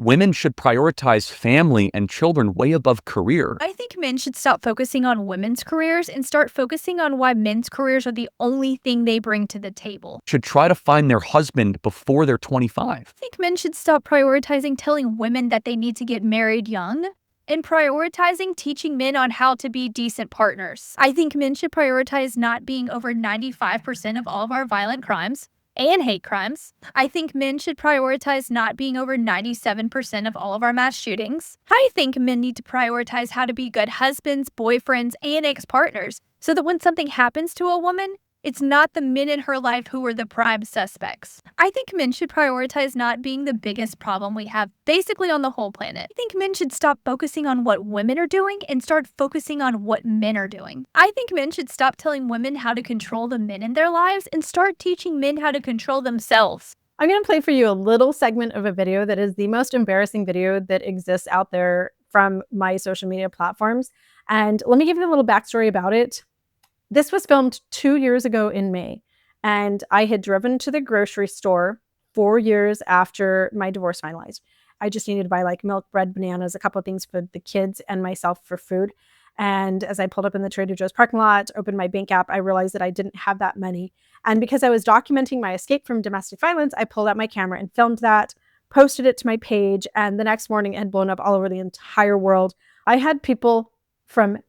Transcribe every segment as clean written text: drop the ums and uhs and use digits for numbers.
Women should prioritize family and children way above career. I think men should stop focusing on women's careers and start focusing on why men's careers are the only thing they bring to the table. Should try to find their husband before they're 25. I think men should stop prioritizing telling women that they need to get married young and prioritizing teaching men on how to be decent partners. I think men should prioritize not being over 95% of all of our violent crimes and hate crimes. I think men should prioritize not being over 97% of all of our mass shootings. I think men need to prioritize how to be good husbands, boyfriends, and ex-partners so that when something happens to a woman, it's not the men in her life who are the prime suspects. I think men should prioritize not being the biggest problem we have basically on the whole planet. I think men should stop focusing on what women are doing and start focusing on what men are doing. I think men should stop telling women how to control the men in their lives and start teaching men how to control themselves. I'm going to play for you a little segment of a video that is the most embarrassing video that exists out there from my social media platforms. And let me give you a little backstory about it. This was filmed 2 years ago in May, and I had driven to the grocery store 4 years after my divorce finalized. I just needed to buy like milk, bread, bananas, a couple of things for the kids and myself for food. And as I pulled up in the Trader Joe's parking lot, opened my bank app, I realized that I didn't have that money. And because I was documenting my escape from domestic violence, I pulled out my camera and filmed that, posted it to my page, and the next morning it had blown up all over the entire world. I had people from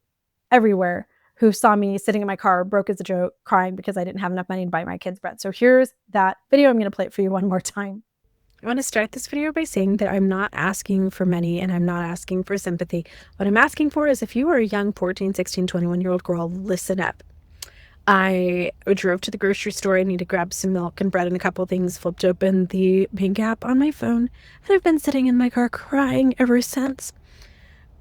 everywhere who saw me sitting in my car, broke as a joke, crying because I didn't have enough money to buy my kids bread. So here's that video. I'm going to play it for you one more time. I want to start this video by saying that I'm not asking for money and I'm not asking for sympathy. What I'm asking for is if you are a young 14, 16, 21-year-old girl, listen up. I drove to the grocery store. I need to grab some milk and bread and a couple of things, flipped open the bank app on my phone, and I've been sitting in my car crying ever since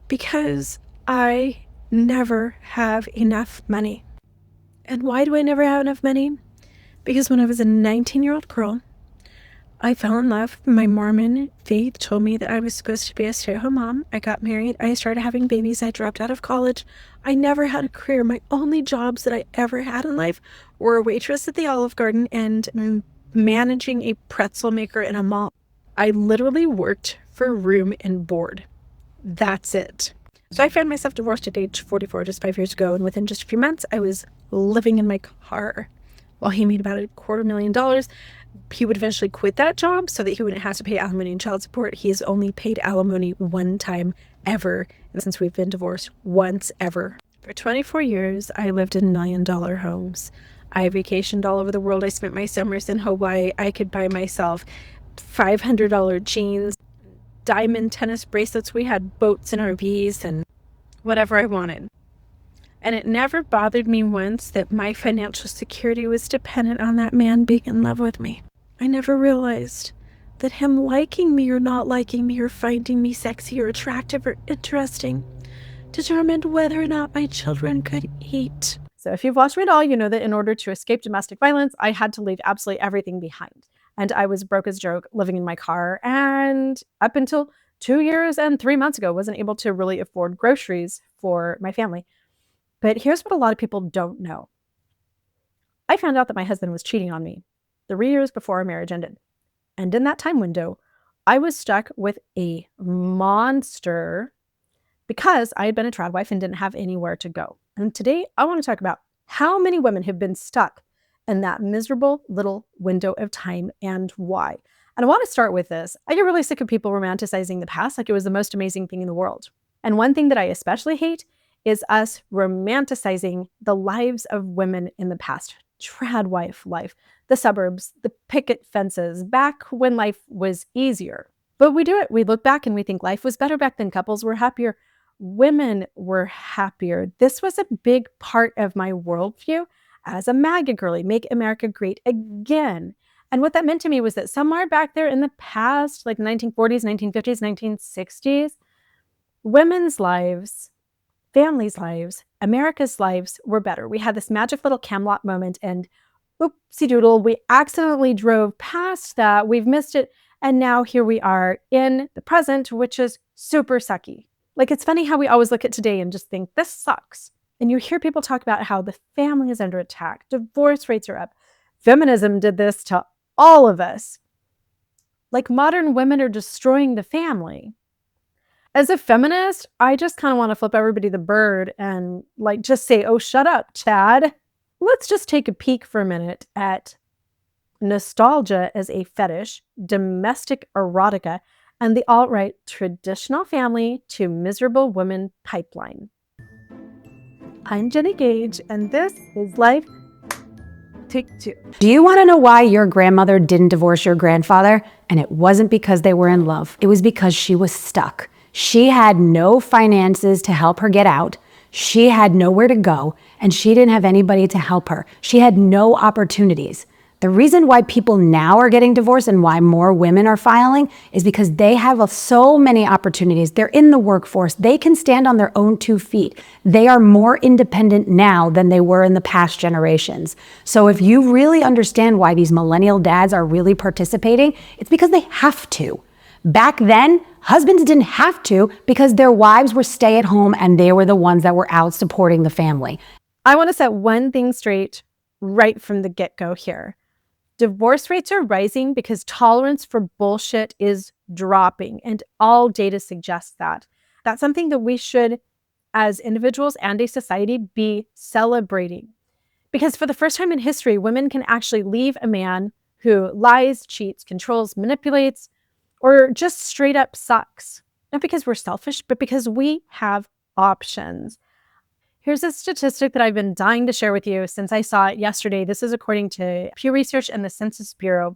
because I never have enough money. And why do I never have enough money? Because when I was a 19-year-old girl, I fell in love. My Mormon faith told me that I was supposed to be a stay-at-home mom. I got married. I started having babies. I dropped out of college. I never had a career. My only jobs that I ever had in life were a waitress at the Olive Garden and managing a pretzel maker in a mall. I literally worked for room and board. That's it. So I found myself divorced at age 44 just 5 years ago, and within just a few months, I was living in my car. While he made about $250,000, he would eventually quit that job so that he wouldn't have to pay alimony and child support. He has only paid alimony one time ever, and since we've been divorced, once ever. For 24 years, I lived in $1 million homes. I vacationed all over the world. I spent my summers in Hawaii. I could buy myself $500 jeans, diamond tennis bracelets. We had boats and RVs and whatever I wanted. And it never bothered me once that my financial security was dependent on that man being in love with me. I never realized that him liking me or not liking me or finding me sexy or attractive or interesting determined whether or not my children could eat. So if you've watched me at all, you know that in order to escape domestic violence, I had to leave absolutely everything behind. And I was broke as a joke, living in my car, and up until 2 years and 3 months ago, wasn't able to really afford groceries for my family. But here's what a lot of people don't know. I found out that my husband was cheating on me 3 years before our marriage ended. And in that time window, I was stuck with a monster because I had been a tradwife and didn't have anywhere to go. And today I want to talk about how many women have been stuck in that miserable little window of time and why. And I want to start with this. I get really sick of people romanticizing the past like it was the most amazing thing in the world. And one thing that I especially hate is us romanticizing the lives of women in the past. Tradwife life, the suburbs, the picket fences, back when life was easier. But we do it. We look back and we think life was better back then. Couples were happier. Women were happier. This was a big part of my worldview as a MAGA girly, Make America Great Again. And what that meant to me was that somewhere back there in the past, like 1940s, 1950s, 1960s, women's lives, families' lives, America's lives were better. We had this magic little Camelot moment and oopsie doodle, we accidentally drove past that. We've missed it. And now here we are in the present, which is super sucky. Like, it's funny how we always look at today and just think this sucks. And you hear people talk about how the family is under attack. Divorce rates are up. Feminism did this to all of us. Like modern women are destroying the family. As a feminist, I just kind of want to flip everybody the bird and like just say, oh, shut up, Chad. Let's just take a peek for a minute at nostalgia as a fetish, domestic erotica, and the alt-right traditional family to miserable women pipeline. I'm Jenny Gage, and this is Life Take Two. Do you want to know why your grandmother didn't divorce your grandfather? And it wasn't because they were in love. It was because she was stuck. She had no finances to help her get out. She had nowhere to go, and she didn't have anybody to help her. She had no opportunities. The reason why people now are getting divorced and why more women are filing is because they have so many opportunities. They're in the workforce. They can stand on their own 2 feet. They are more independent now than they were in the past generations. So if you really understand why these millennial dads are really participating, it's because they have to. Back then, husbands didn't have to because their wives were stay at home and they were the ones that were out supporting the family. I want to set one thing straight right from the get-go here. Divorce rates are rising because tolerance for bullshit is dropping, and all data suggests that. That's something that we should, as individuals and a society, be celebrating. Because for the first time in history, women can actually leave a man who lies, cheats, controls, manipulates, or just straight up sucks. Not because we're selfish, but because we have options. Here's a statistic that I've been dying to share with you since I saw it yesterday. This is according to Pew Research and the Census Bureau.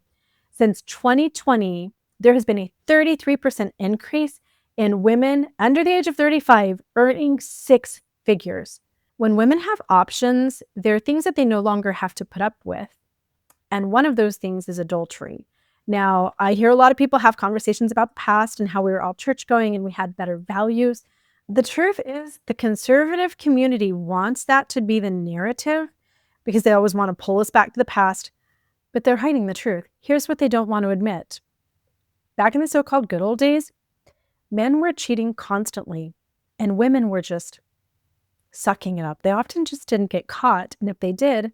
Since 2020, there has been a 33% increase in women under the age of 35 earning 6 figures. When women have options, there are things that they no longer have to put up with. And one of those things is adultery. Now, I hear a lot of people have conversations about the past and how we were all church-going and we had better values. The truth is, the conservative community wants that to be the narrative because they always want to pull us back to the past, but they're hiding the truth. Here's what they don't want to admit. Back in the so-called good old days, men were cheating constantly and women were just sucking it up. They often just didn't get caught, and if they did,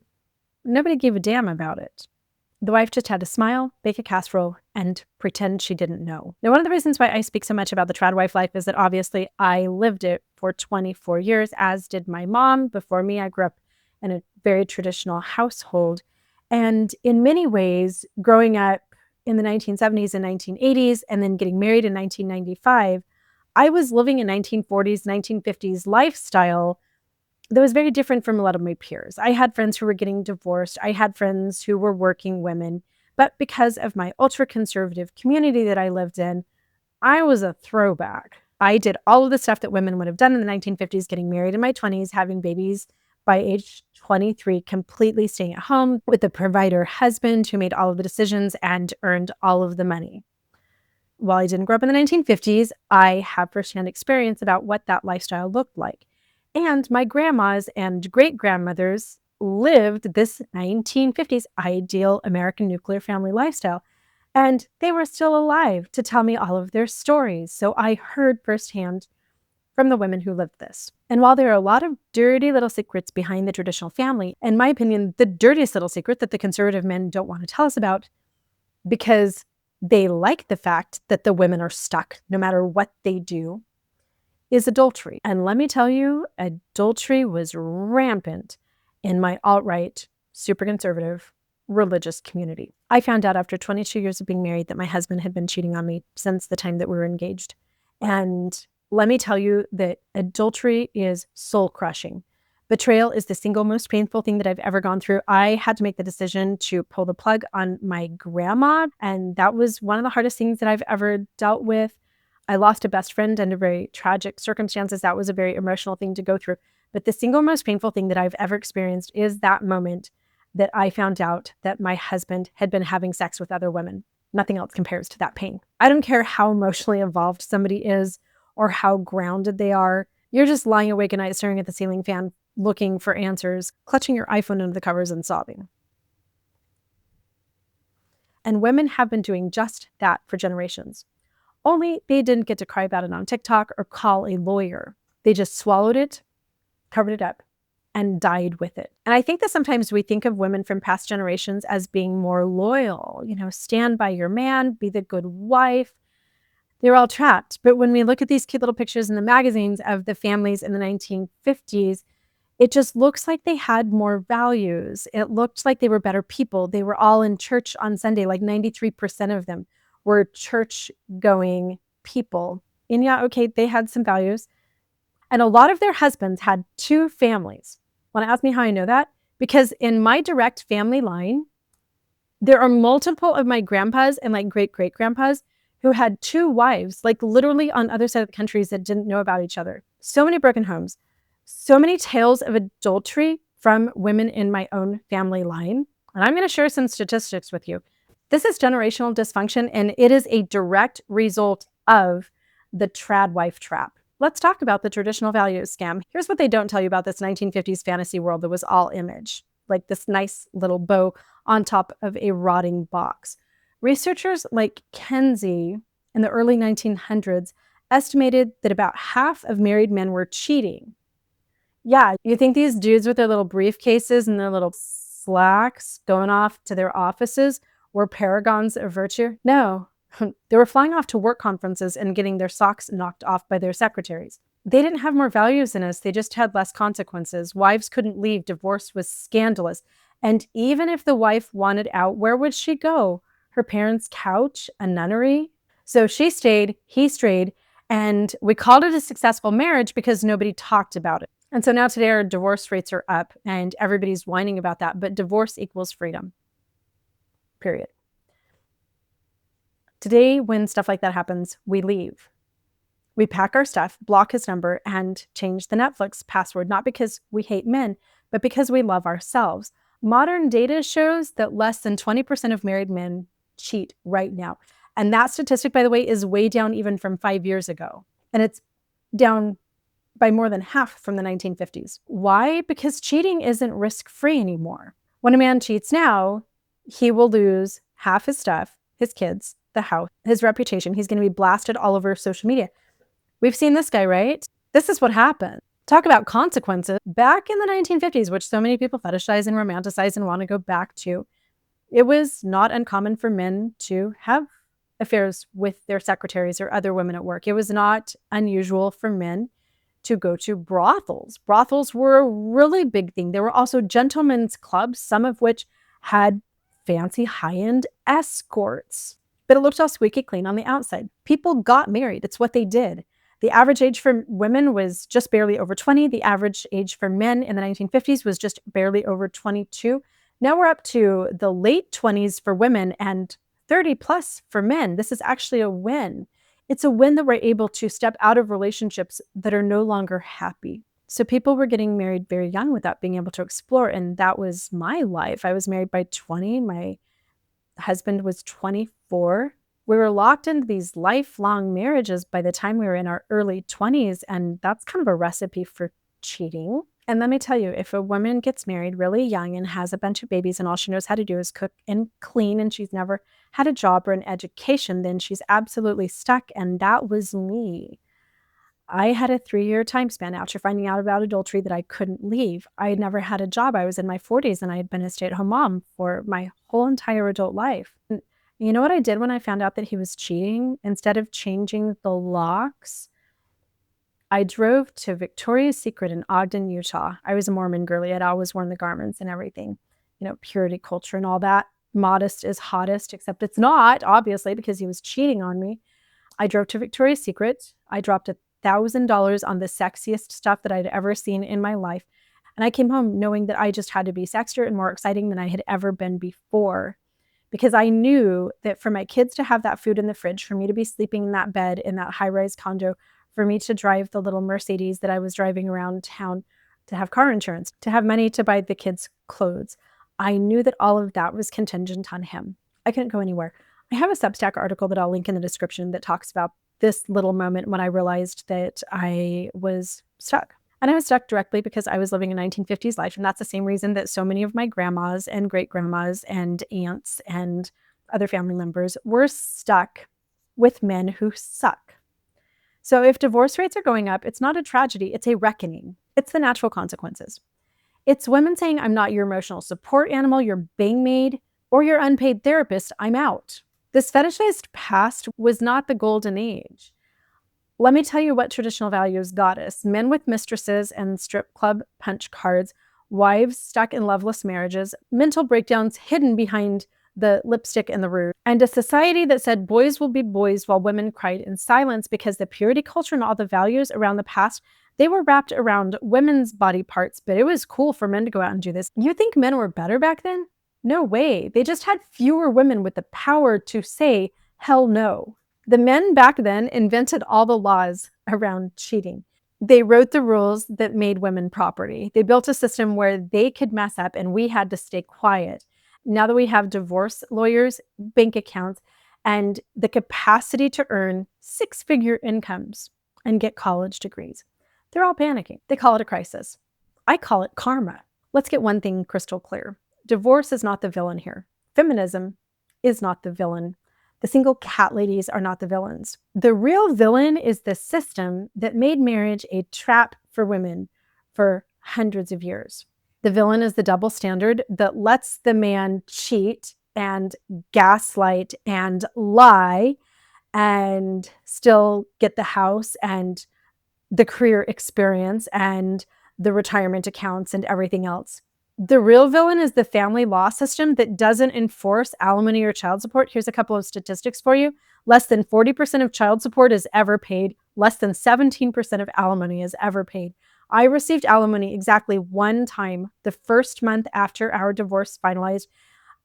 nobody gave a damn about it. The wife just had to smile, bake a casserole, and pretend she didn't know. Now, one of the reasons why I speak so much about the tradwife life is that obviously I lived it for 24 years, as did my mom. Before me, I grew up in a very traditional household. And in many ways, growing up in the 1970s and 1980s, and then getting married in 1995, I was living a 1940s, 1950s lifestyle that was very different from a lot of my peers. I had friends who were getting divorced. I had friends who were working women. But because of my ultra-conservative community that I lived in, I was a throwback. I did all of the stuff that women would have done in the 1950s, getting married in my 20s, having babies by age 23, completely staying at home with a provider husband who made all of the decisions and earned all of the money. While I didn't grow up in the 1950s, I have firsthand experience about what that lifestyle looked like. And my grandmas and great-grandmothers lived this 1950s ideal American nuclear family lifestyle. And they were still alive to tell me all of their stories. So I heard firsthand from the women who lived this. And while there are a lot of dirty little secrets behind the traditional family, in my opinion, the dirtiest little secret that the conservative men don't want to tell us about, because they like the fact that the women are stuck no matter what they do, is adultery. And let me tell you, adultery was rampant in my alt-right, super conservative, religious community. I found out after 22 years of being married that my husband had been cheating on me since the time that we were engaged. And let me tell you that adultery is soul-crushing. Betrayal is the single most painful thing that I've ever gone through. I had to make the decision to pull the plug on my grandma, and that was one of the hardest things that I've ever dealt with. I lost a best friend under very tragic circumstances. That was a very emotional thing to go through. But the single most painful thing that I've ever experienced is that moment that I found out that my husband had been having sex with other women. Nothing else compares to that pain. I don't care how emotionally involved somebody is or how grounded they are. You're just lying awake at night staring at the ceiling fan, looking for answers, clutching your iPhone under the covers and sobbing. And women have been doing just that for generations. Only they didn't get to cry about it on TikTok or call a lawyer. They just swallowed it, covered it up, and died with it. And I think that sometimes we think of women from past generations as being more loyal, stand by your man, be the good wife. They were all trapped. But when we look at these cute little pictures in the magazines of the families in the 1950s, it just looks like they had more values. It looked like they were better people. They were all in church on Sunday, like 93% of them were church-going people. And yeah, okay, they had some values. And a lot of their husbands had 2 families. Want to ask me how I know that? Because in my direct family line, there are multiple of my grandpas and like great-great-grandpas who had 2 wives, like literally on other side of the countries that didn't know about each other. So many broken homes, so many tales of adultery from women in my own family line. And I'm going to share some statistics with you. This is generational dysfunction, and it is a direct result of the tradwife trap. Let's talk about the traditional values scam. Here's what they don't tell you about this 1950s fantasy world that was all image, like this nice little bow on top of a rotting box. Researchers like Kenzie in the early 1900s estimated that about half of married men were cheating. Yeah, you think these dudes with their little briefcases and their little slacks going off to their offices were paragons of virtue? No. They were flying off to work conferences and getting their socks knocked off by their secretaries. They didn't have more values than us. They just had less consequences. Wives couldn't leave. Divorce was scandalous. And even if the wife wanted out, where would she go? Her parents' couch? A nunnery? So she stayed, he strayed, and we called it a successful marriage because nobody talked about it. And so now today our divorce rates are up and everybody's whining about that. But divorce equals freedom. Period. Today, when stuff like that happens, we leave. We pack our stuff, block his number, and change the Netflix password, not because we hate men, but because we love ourselves. Modern data shows that less than 20% of married men cheat right now. And that statistic, by the way, is way down even from 5 years ago. And it's down by more than half from the 1950s. Why? Because cheating isn't risk-free anymore. When a man cheats now, he will lose half his stuff, his kids, the house, his reputation. He's going to be blasted all over social media. We've seen this guy, right? This is what happened. Talk about consequences. Back in the 1950s, which so many people fetishize and romanticize and want to go back to, it was not uncommon for men to have affairs with their secretaries or other women at work. It was not unusual for men to go to brothels. Brothels were a really big thing. There were also gentlemen's clubs, some of which had fancy high-end escorts. But it looked all squeaky clean on the outside. People got married. It's what they did. The average age for women was just barely over 20. The average age for men in the 1950s was just barely over 22. Now we're up to the late 20s for women and 30 plus for men. This is actually a win. It's a win that we're able to step out of relationships that are no longer happy. So people were getting married very young without being able to explore. And that was my life. I was married by 20. My husband was 24. We were locked into these lifelong marriages by the time we were in our early 20s. And that's kind of a recipe for cheating. And let me tell you, if a woman gets married really young and has a bunch of babies and all she knows how to do is cook and clean and she's never had a job or an education, then she's absolutely stuck. And that was me. I had a 3-year time span after finding out about adultery that I couldn't leave. I had never had a job. I was in my 40s and I had been a stay-at-home mom for my whole entire adult life. And you know what I did when I found out that he was cheating? Instead of changing the locks, I drove to Victoria's Secret in Ogden, Utah. I was a Mormon girly. I'd always worn the garments and everything, purity culture and all that. Modest is hottest, except it's not, obviously, because he was cheating on me. I drove to Victoria's Secret. I dropped $1,000 on the sexiest stuff that I'd ever seen in my life. And I came home knowing that I just had to be sexier and more exciting than I had ever been before. Because I knew that for my kids to have that food in the fridge, for me to be sleeping in that bed in that high-rise condo, for me to drive the little Mercedes that I was driving around town, to have car insurance, to have money to buy the kids clothes, I knew that all of that was contingent on him. I couldn't go anywhere. I have a Substack article that I'll link in the description that talks about this little moment when I realized that I was stuck. And I was stuck directly because I was living a 1950s life. And that's the same reason that so many of my grandmas and great-grandmas and aunts and other family members were stuck with men who suck. So if divorce rates are going up, it's not a tragedy, it's a reckoning. It's the natural consequences. It's women saying, I'm not your emotional support animal, your bangmaid, or your unpaid therapist, I'm out. This fetishized past was not the golden age. Let me tell you what traditional values got us. Men with mistresses and strip club punch cards, wives stuck in loveless marriages, mental breakdowns hidden behind the lipstick and the rouge, and a society that said boys will be boys while women cried in silence because the purity culture and all the values around the past, they were wrapped around women's body parts, but it was cool for men to go out and do this. You think men were better back then? No way. They just had fewer women with the power to say, hell no. The men back then invented all the laws around cheating. They wrote the rules that made women property. They built a system where they could mess up and we had to stay quiet. Now that we have divorce lawyers, bank accounts, and the capacity to earn six-figure incomes and get college degrees, they're all panicking. They call it a crisis. I call it karma. Let's get one thing crystal clear. Divorce is not the villain here. Feminism is not the villain. The single cat ladies are not the villains. The real villain is the system that made marriage a trap for women for hundreds of years. The villain is the double standard that lets the man cheat and gaslight and lie and still get the house and the career experience and the retirement accounts and everything else. The real villain is the family law system that doesn't enforce alimony or child support. Here's a couple of statistics for you. Less than 40% of child support is ever paid. Less than 17% of alimony is ever paid. I received alimony exactly one time the first month after our divorce finalized,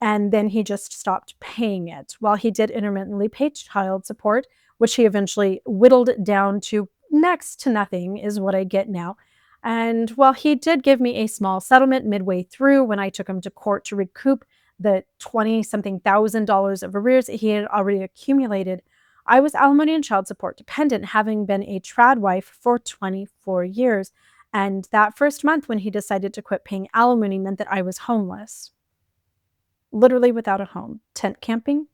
and then he just stopped paying it while he did intermittently pay child support, which he eventually whittled down to next to nothing is what I get now. And while he did give me a small settlement midway through when I took him to court to recoup the $20-something thousand of arrears that he had already accumulated, I was alimony and child support dependent, having been a tradwife for 24 years. And that first month when he decided to quit paying alimony meant that I was homeless, literally without a home, tent camping,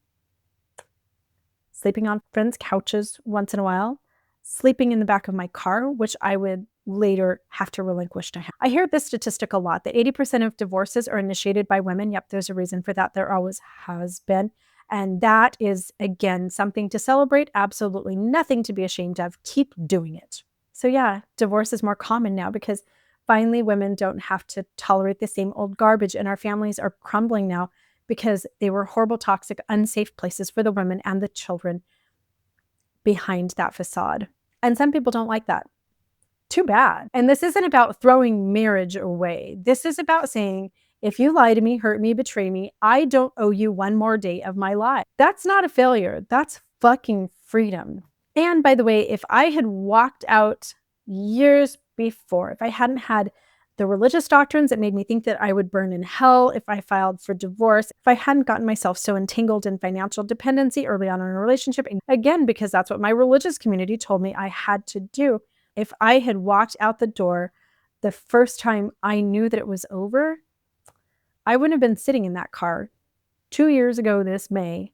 sleeping on friends' couches once in a while, sleeping in the back of my car, which I would later have to relinquish to him. I hear this statistic a lot, that 80% of divorces are initiated by women. Yep, there's a reason for that. There always has been. And that is, again, something to celebrate. Absolutely nothing to be ashamed of. Keep doing it. So yeah, divorce is more common now because finally women don't have to tolerate the same old garbage, and our families are crumbling now because they were horrible, toxic, unsafe places for the women and the children behind that facade. And some people don't like that. Too bad. And this isn't about throwing marriage away. This is about saying, if you lie to me, hurt me, betray me, I don't owe you one more day of my life. That's not a failure. That's fucking freedom. And by the way, if I had walked out years before, if I hadn't had the religious doctrines that made me think that I would burn in hell if I filed for divorce, if I hadn't gotten myself so entangled in financial dependency early on in a relationship, and again, because that's what my religious community told me I had to do, if I had walked out the door the first time I knew that it was over, I wouldn't have been sitting in that car 2 years ago this May,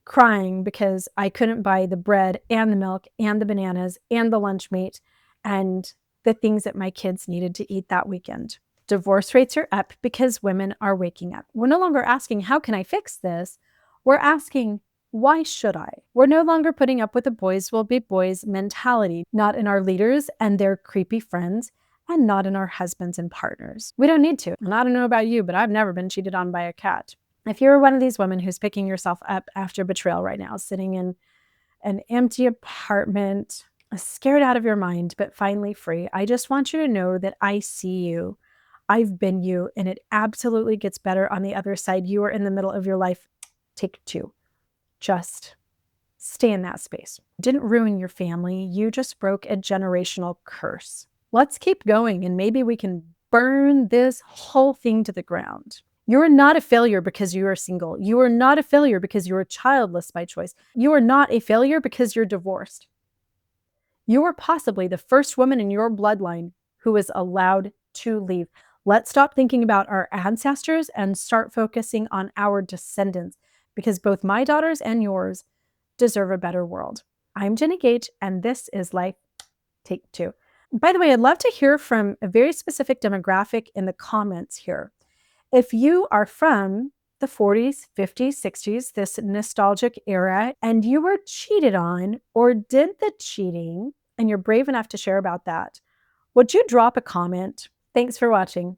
crying because I couldn't buy the bread and the milk and the bananas and the lunch meat and the things that my kids needed to eat that weekend. Divorce rates are up because women are waking up. We're no longer asking, how can I fix this? We're asking, why should I? We're no longer putting up with the boys will be boys mentality, not in our leaders and their creepy friends, and not in our husbands and partners. We don't need to. And I don't know about you, but I've never been cheated on by a cat. If you're one of these women who's picking yourself up after betrayal right now, sitting in an empty apartment, scared out of your mind, but finally free, I just want you to know that I see you. I've been you, and it absolutely gets better on the other side. You are in the middle of your life. Take 2. Just stay in that space. Didn't ruin your family. You just broke a generational curse. Let's keep going, and maybe we can burn this whole thing to the ground. You're not a failure because you are single. You are not a failure because you are childless by choice. You are not a failure because you're divorced. You are possibly the first woman in your bloodline who is allowed to leave. Let's stop thinking about our ancestors and start focusing on our descendants, because both my daughters and yours deserve a better world. I'm Jenny Gage, and this is Life Take 2. By the way, I'd love to hear from a very specific demographic in the comments here. If you are from the 40s, 50s, 60s, this nostalgic era, and you were cheated on or did the cheating, and you're brave enough to share about that, would you drop a comment? Thanks for watching.